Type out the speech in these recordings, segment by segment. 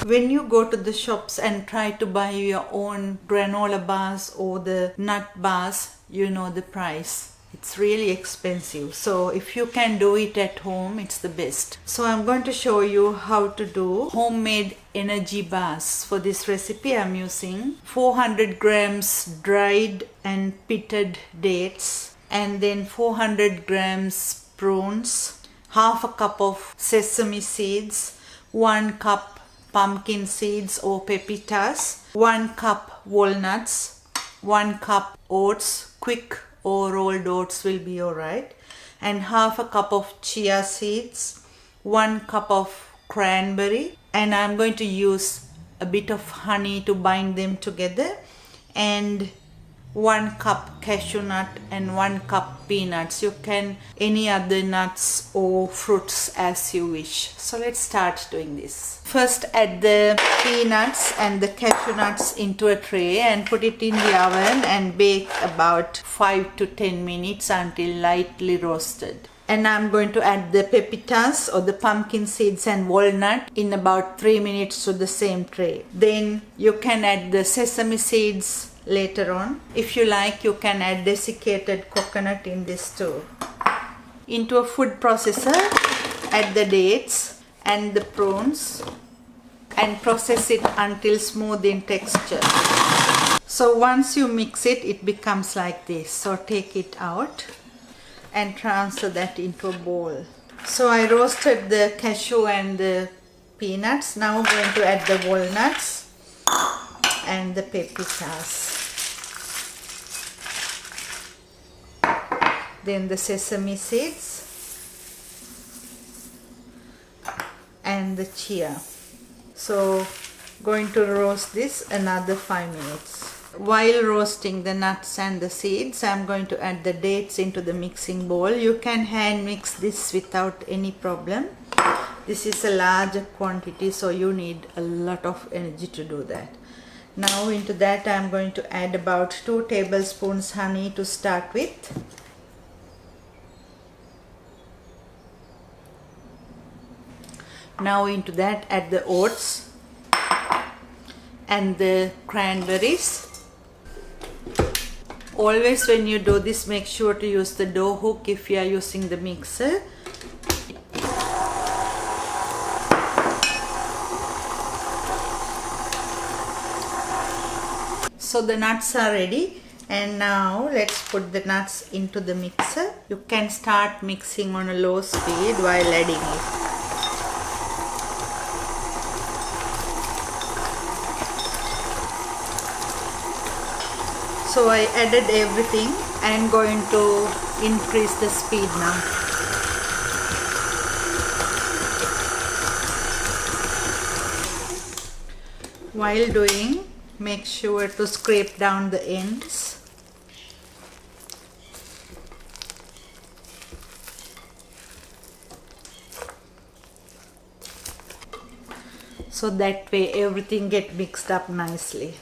When you go to the shops and try to buy your own granola bars or the nut bars, you know the price. It's really expensive. So if you can do it at home, it's the best. So I'm going to show you how to do homemade energy bars. For this recipe, I'm using 400 grams dried and pitted dates, and then 400 grams prunes, half a cup of sesame seeds, 1 cup pumpkin seeds or pepitas, 1 cup walnuts, 1 cup oats, quick or rolled oats will be alright, and half a cup of chia seeds, 1 cup of cranberry, and I'm going to use a bit of honey to bind them together, and 1 cup cashew nut and 1 cup peanuts. You can any other nuts or fruits as you wish. So let's start doing this. First add the peanuts and the cashew nuts into a tray and put it in the oven and bake about 5 to 10 minutes until lightly roasted. And I'm going to add the pepitas or the pumpkin seeds and walnut in about 3 minutes to the same tray. Then you can add the sesame seeds later on. If you like, you can add desiccated coconut in this too. Into a food processor, add the dates and the prunes and process it until smooth in texture. So once you mix it, it becomes like this. So take it out and transfer that into a bowl. So I roasted the cashew and the peanuts. Now I'm going to add the walnuts and the pepitas. Then the sesame seeds and the chia. So going to roast this another 5 minutes. While roasting the nuts and the seeds, I'm going to add the dates into the mixing bowl. You can hand mix this without any problem. This is a larger quantity, so you need a lot of energy to do that. Now into that I'm going to add about 2 tablespoons honey to start with. Now into that add the oats and the cranberries. Always when you do this, make sure to use the dough hook if you are using the mixer. So the nuts are ready, and now let's put the nuts into the mixer. You can start mixing on a low speed while adding it. So I added everything. I am going to increase the speed now. While doing, make sure to scrape down the ends. So that way everything gets mixed up nicely.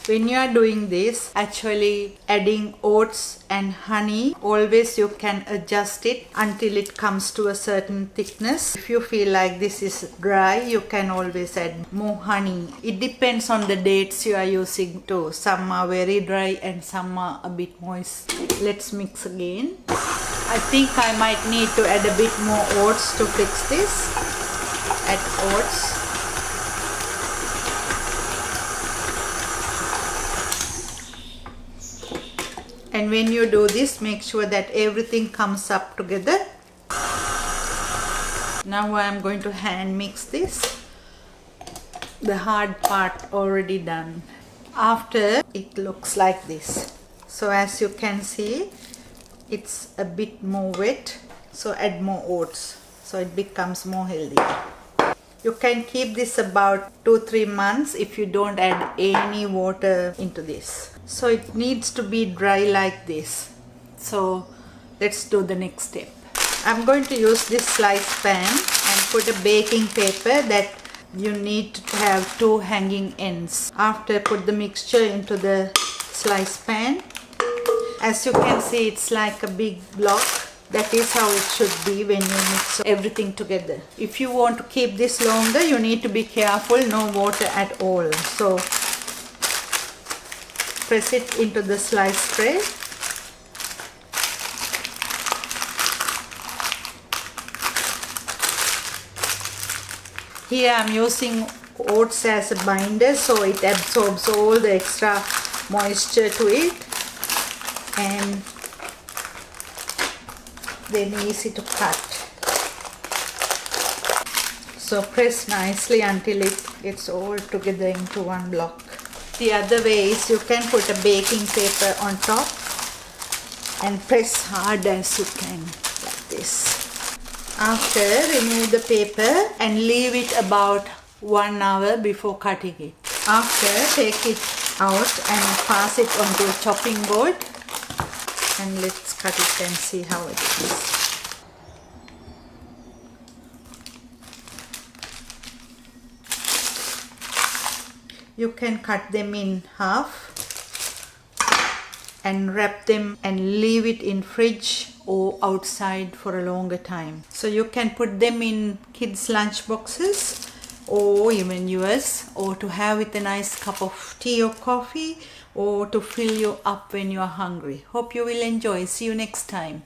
When you are doing this, actually adding oats and honey, always you can adjust it until it comes to a certain thickness. If you feel like this is dry, you can always add more honey. It depends on the dates you are using too. Some are very dry and some are a bit moist. Let's mix again. I think I might need to add a bit more oats to fix this. Add oats. And when you do this, make sure that everything comes up together. Now I am going to hand mix this. The hard part already done. After, it looks like this. So as you can see, it's a bit more wet. So add more oats, so it becomes more healthy. You can keep this about 2-3 months if you don't add any water into this. So it needs to be dry like this. So let's do the next step. I'm going to use this slice pan and put a baking paper that you need to have 2 hanging ends. After, put the mixture into the slice pan. As you can see, it's like a big block. That is how it should be when you mix everything together. If you want to keep this longer, you need to be careful, no water at all. So press it into the sliced bread. Here I'm using oats as a binder, so it absorbs all the extra moisture to it, and then easy to cut. So press nicely until it's all together into one block. The other way is you can put a baking paper on top and press hard as you can, like this. After, remove the paper and leave it about 1 hour before cutting it. After, take it out and pass it onto a chopping board, and let's cut it and see how it is. You can cut them in half and wrap them and leave it in fridge or outside for a longer time. So you can put them in kids' lunch boxes or even yours, or to have with a nice cup of tea or coffee, or to fill you up when you are hungry. Hope you will enjoy. See you next time.